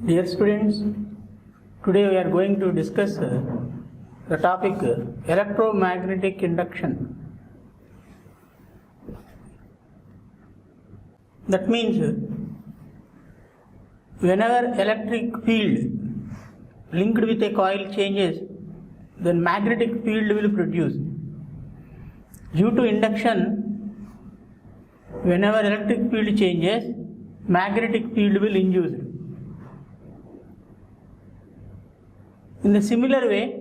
Dear students, today we are going to discuss the topic electromagnetic induction. That means whenever electric field linked with a coil changes, then magnetic field will produce. Due to induction, whenever electric field changes, magnetic field will induce. In the similar way,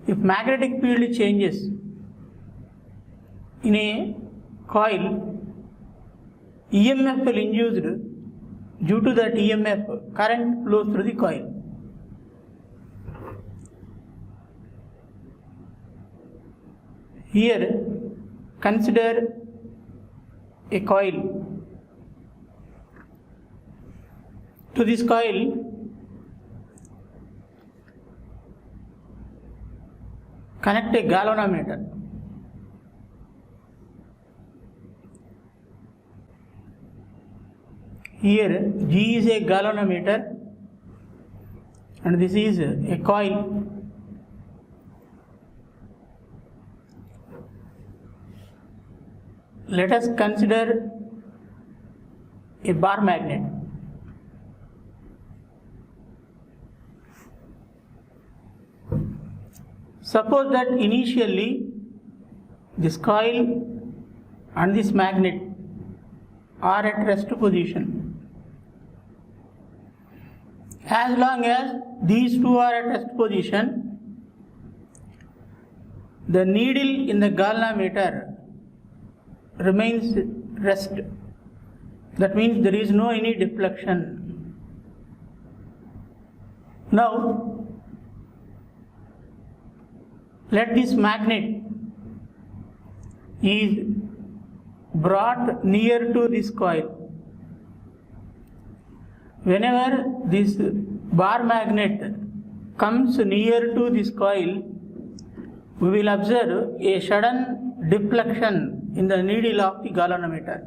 if magnetic field changes in a coil, EMF will induced. Due to that EMF, current flows through the coil. Here, consider a coil. To this coil, connect a galvanometer. Here G is a galvanometer and this is a coil. Let us consider a bar magnet. Suppose that initially this coil and this magnet are at rest position. As long as these two are at rest position, the needle in the galvanometer remains rest. That means there is no any deflection. Now, let this magnet is brought near to this coil. Whenever this bar magnet comes near to this coil, we will observe a sudden deflection in the needle of the galvanometer.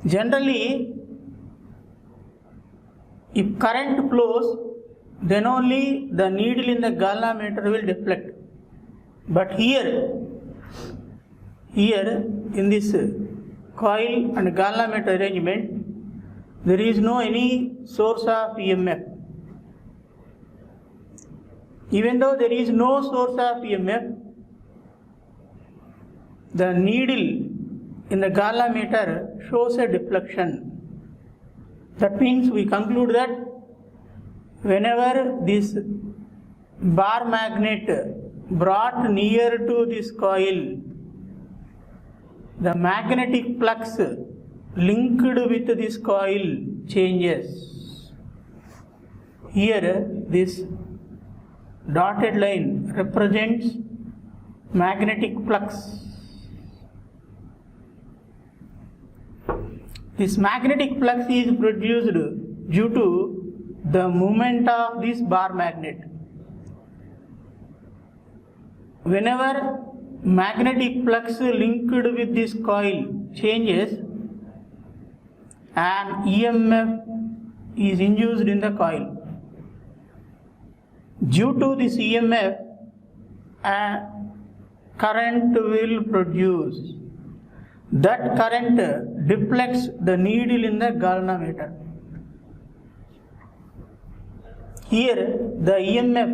Generally, if current flows, then only the needle in the galvanometer will deflect. But here in this coil and galvanometer arrangement, there is no any source of EMF. Even though there is no source of EMF, the needle in the galvanometer shows a deflection. That means we conclude that whenever this bar magnet brought near to this coil, the magnetic flux linked with this coil changes. Here this dotted line represents magnetic flux. This magnetic flux is produced due to the movement of this bar magnet. Whenever magnetic flux linked with this coil changes, an EMF is induced in the coil. Due to this EMF, a current will produce. That current deflects the needle in the galvanometer. Here, the EMF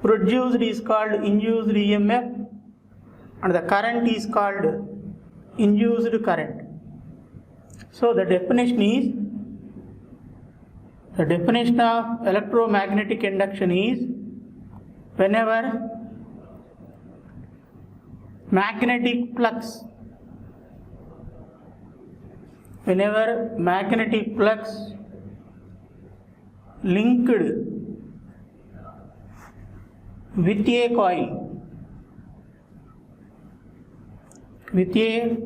produced is called induced EMF and the current is called induced current. So the definition of electromagnetic induction is whenever magnetic flux linked with a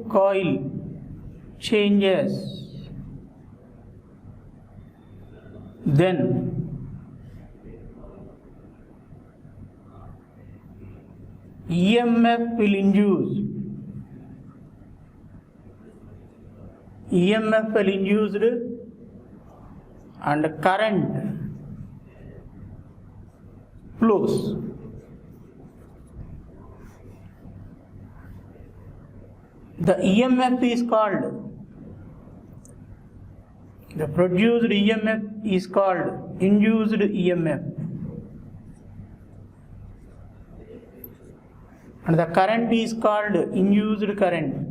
coil changes, then EMF will induce. EMF will induced and current flows. The EMF is called, the produced EMF is called induced EMF, and the current is called induced current,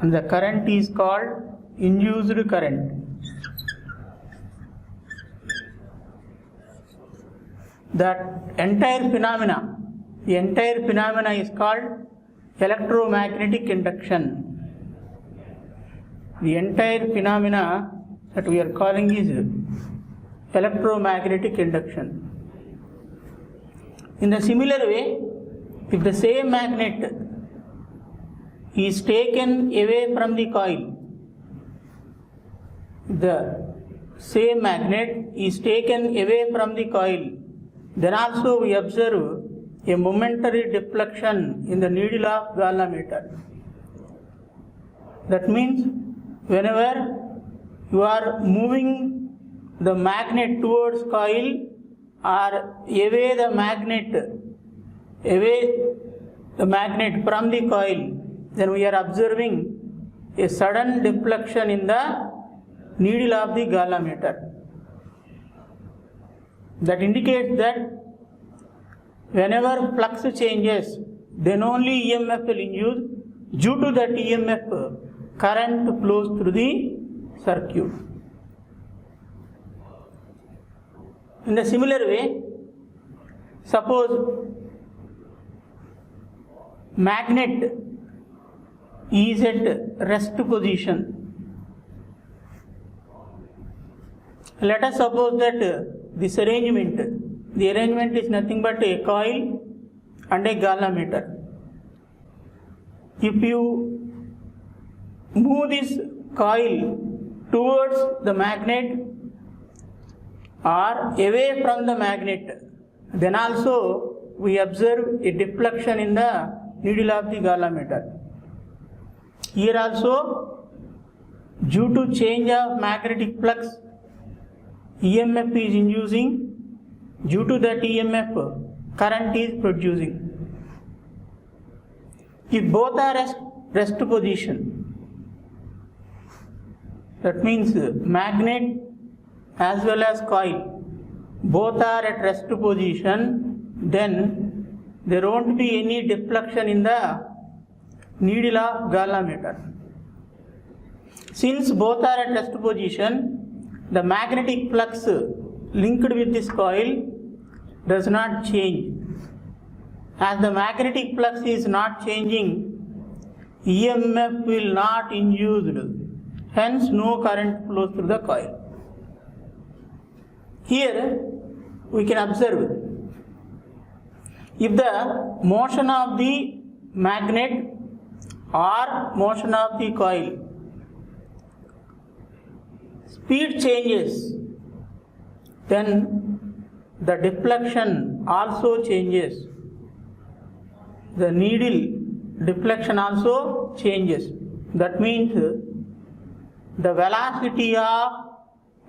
and the current is called induced current. That entire phenomena, the entire phenomena is called electromagnetic induction. The entire phenomena that we are calling is electromagnetic induction. In the similar way, if the same magnet is taken away from the coil, the same magnet is taken away from the coil, then also we observe a momentary deflection in the needle of galvanometer. That means whenever you are moving the magnet towards coil or away the magnet from the coil, then we are observing a sudden deflection in the needle of the galvanometer. That indicates that whenever flux changes, then only EMF will induce. Due to that EMF, current flows through the circuit. In the similar way, suppose magnet is at rest position. Let us suppose that this arrangement, the arrangement is nothing but a coil and a galvanometer. If you move this coil towards the magnet or away from the magnet, then also we observe a deflection in the needle of the galvanometer. Here also, due to change of magnetic flux, EMF is inducing. Due to that EMF, current is producing. If both are at rest position, that means magnet as well as coil, both are at rest position, then there won't be any deflection in the needle of galvanometer. Since both are at rest position, the magnetic flux linked with this coil does not change. As the magnetic flux is not changing, EMF will not induced, hence no current flows through the coil. Here we can observe, if the motion of the magnet or motion of the coil, speed changes, then the deflection also changes. The needle deflection also changes. That means the velocity of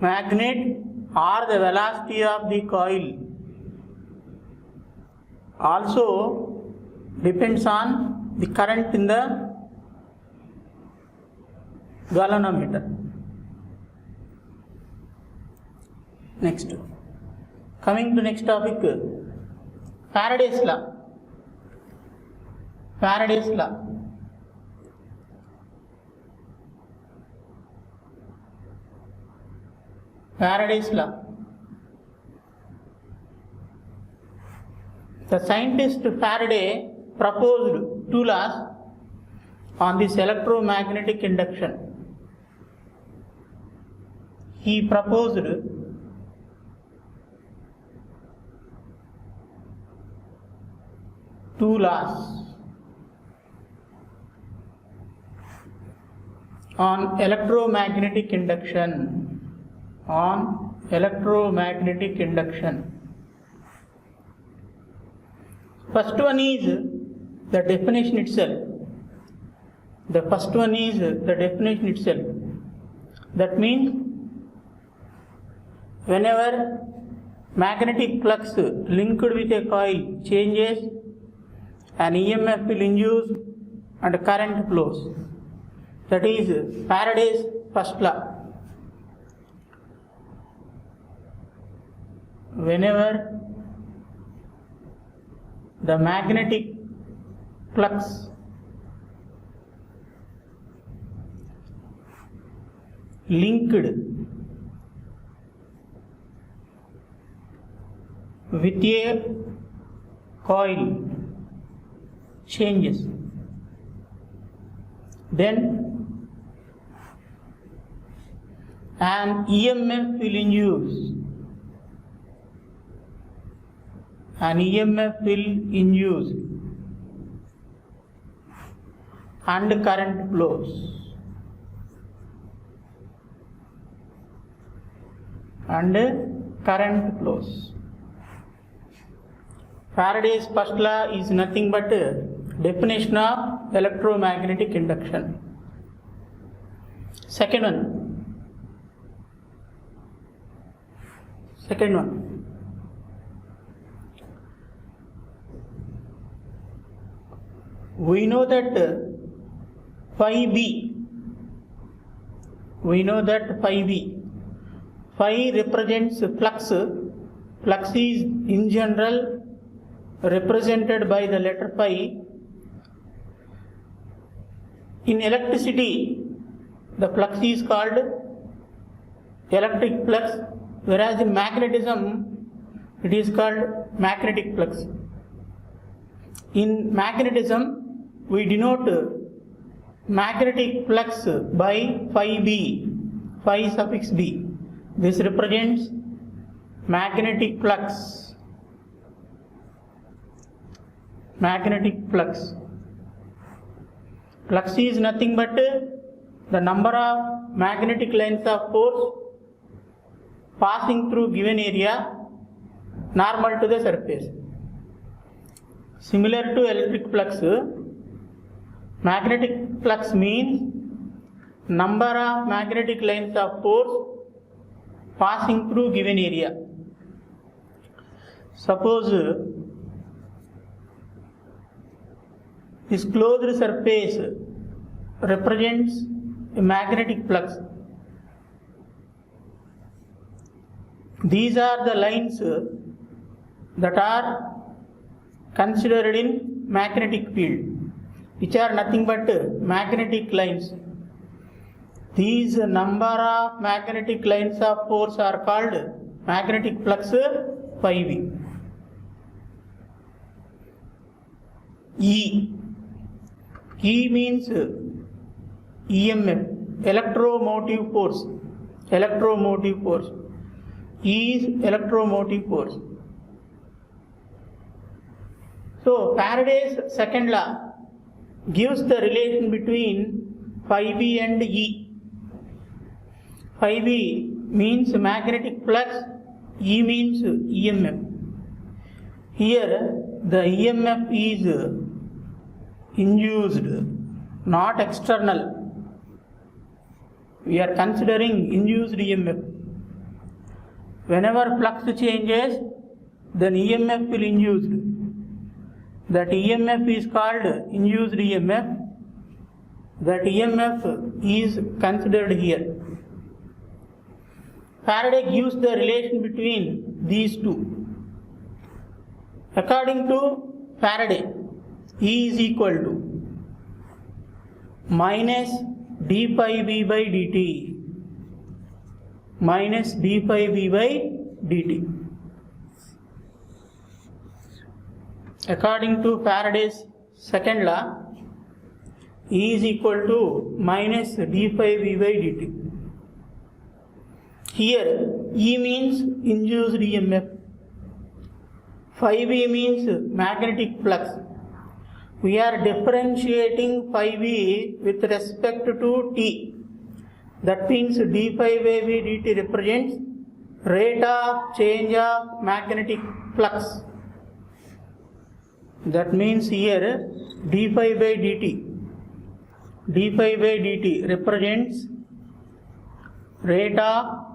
magnet or the velocity of the coil also depends on the current in the galvanometer. Next, coming to next topic, Faraday's law. Faraday's law. Faraday's law. The scientist Faraday proposed two laws on this electromagnetic induction. He proposed two laws on electromagnetic induction. On electromagnetic induction. First one is the definition itself. The first one is the definition itself. That means whenever magnetic flux linked with a coil changes, an EMF will induce and current flows. That is Faraday's first law. Whenever the magnetic flux linked with a coil changes, then an EMF will induce. An EMF will induce and current flows. And current flows. Faraday's first law is nothing but a definition of electromagnetic induction. Second one. We know that phi B. Phi represents flux. Flux is in general represented by the letter phi. In electricity, the flux is called electric flux, whereas in magnetism, it is called magnetic flux. In magnetism, we denote magnetic flux by phi B, phi suffix B. This represents magnetic flux. Flux is nothing but the number of magnetic lines of force passing through given area normal to the surface. Similar to electric flux, magnetic flux means number of magnetic lines of force passing through given area. Suppose this closed surface represents a magnetic flux. These are the lines that are considered in magnetic field, which are nothing but magnetic lines. These number of magnetic lines of force are called magnetic flux phi V. E means EMF, electromotive force. E is electromotive force. So Faraday's second law gives the relation between phi B and E. Phi B means magnetic flux, E means EMF. Here the EMF is induced, not external. We are considering induced EMF. Whenever flux changes, then EMF will induce. That EMF is called induced EMF. That EMF is considered here. Faraday gives the relation between these two. According to Faraday, E is equal to minus d phi b by dt. Minus d phi b by dt. According to Faraday's second law, E is equal to minus d phi b by dt. Here E means induced EMF, phi B means magnetic flux. We are differentiating phi B with respect to T. That means d phi by v dt represents rate of change of magnetic flux. That means here d phi by dt. d phi by dt represents rate of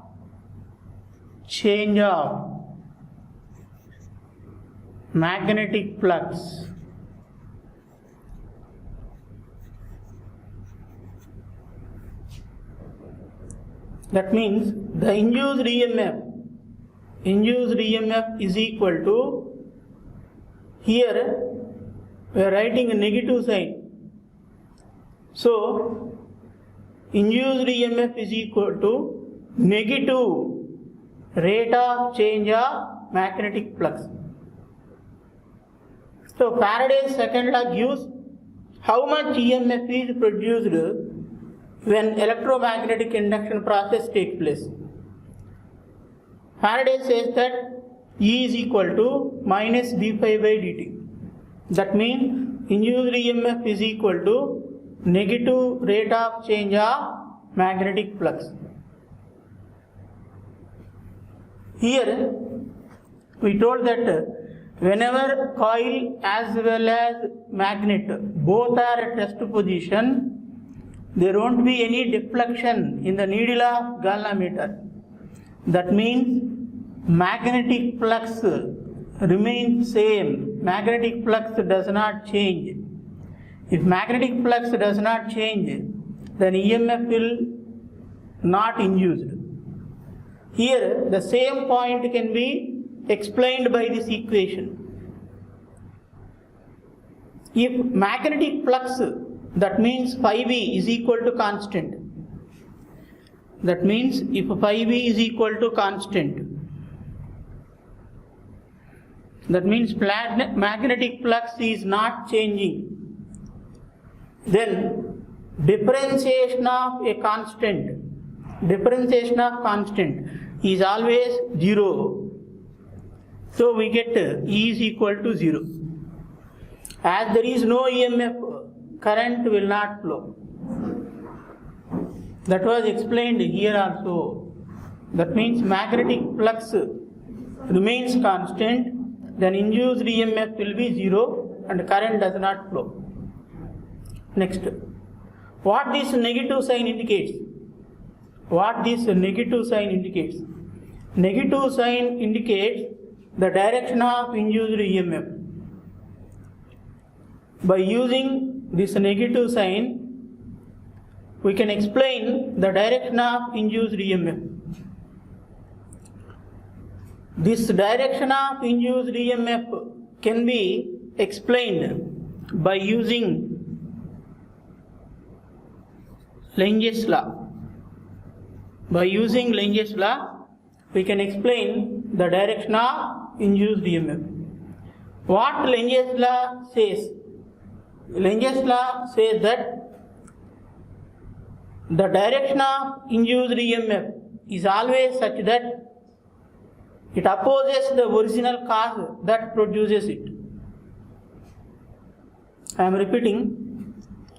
change of magnetic flux. That means the induced EMF is equal to, here we are writing a negative sign. So induced EMF is equal to negative rate of change of magnetic flux. So Faraday's second law gives how much EMF is produced when electromagnetic induction process takes place. Faraday says that E is equal to minus d phi by dt. That means induced EMF is equal to negative rate of change of magnetic flux. Here we told that whenever coil as well as magnet both are at rest position, there won't be any deflection in the needle of galvanometer. That means magnetic flux remains same. Magnetic flux does not change. If magnetic flux does not change, then EMF will not induced. Here the same point can be explained by this equation. If magnetic flux, that means phi b is equal to constant. That means if phi b is equal to constant, that means magnetic flux is not changing, then differentiation of constant is always 0. So we get E is equal to 0. As there is no EMF, current will not flow. That was explained here also. That means magnetic flux remains constant, then induced EMF will be 0 and current does not flow. Next, what this negative sign indicates? Negative sign indicates the direction of induced EMF. By using this negative sign, we can explain the direction of induced EMF. This direction of induced EMF can be explained by using Lenz's law. By using Lenz's law, we can explain the direction of induced EMF. What Lenz's law says? Lenz's law says that the direction of induced EMF is always such that it opposes the original cause that produces it. I am repeating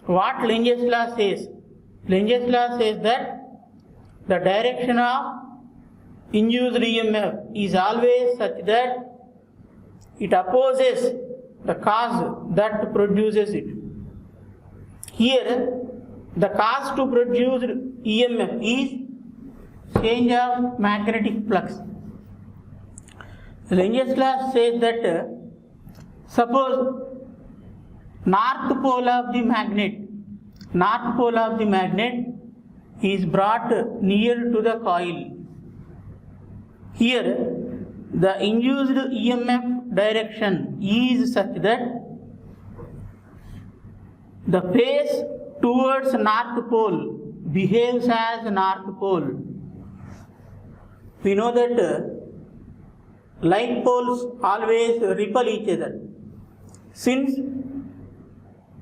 what Lenz's law says. Lenz's law says that the direction of induced EMF is always such that it opposes the cause that produces it. Here, the cause to produce EMF is change of magnetic flux. Lenz's law says that suppose north pole of the magnet is brought near to the coil. Here, the induced EMF direction is such that the face towards north pole behaves as north pole. We know that like poles always repel each other. Since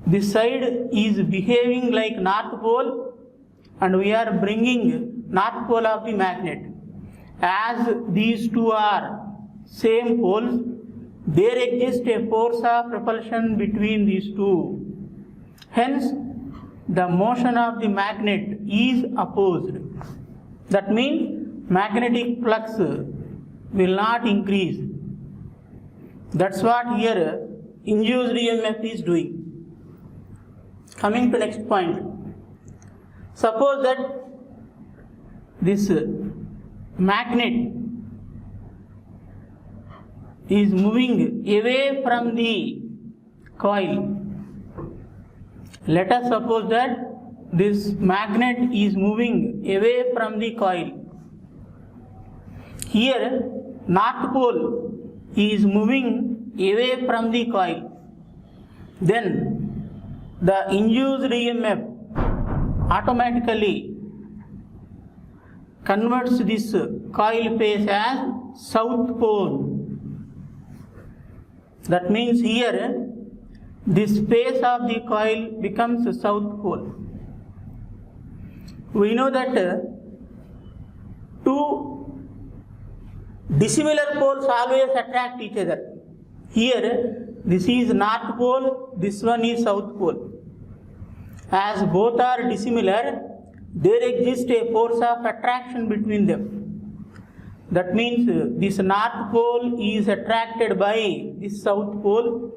this side is behaving like north pole and we are bringing north pole of the magnet, as these two are same poles, there exists a force of repulsion between these two. Hence, the motion of the magnet is opposed. That means magnetic flux will not increase. That's what here induced EMF is doing. Coming to next point. Suppose that this magnet is moving away from the coil. Let us suppose that this magnet is moving away from the coil. Here, north pole is moving away from the coil. Then the induced EMF automatically converts this coil phase as south pole. That means here this phase of the coil becomes south pole. We know that two dissimilar poles always attract each other. Here this is north pole, this one is south pole. As both are dissimilar, there exists a force of attraction between them. That means this north pole is attracted by this south pole.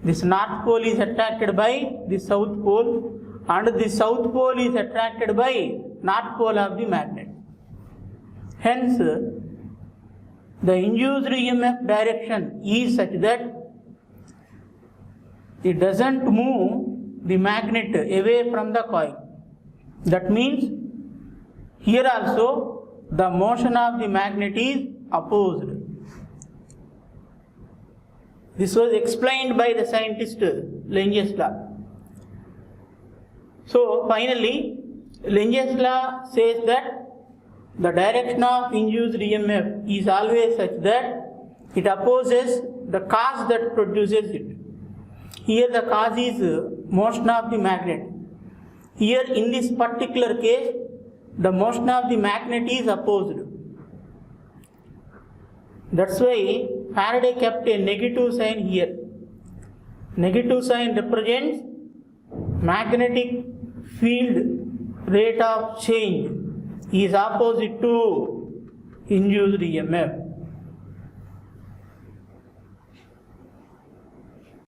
This north pole is attracted by the south pole, and the south pole is attracted by north pole of the magnet. Hence, the induced EMF direction is such that it doesn't move the magnet away from the coil. That means here also the motion of the magnet is opposed. This was explained by the scientist Lenz's law. So finally, Lenz's law says that the direction of induced EMF is always such that it opposes the cause that produces it. Here the cause is motion of the magnet. Here in this particular case, the motion of the magnet is opposed. That's why Faraday kept a negative sign here. Negative sign represents magnetic field rate of change is opposite to induced EMF.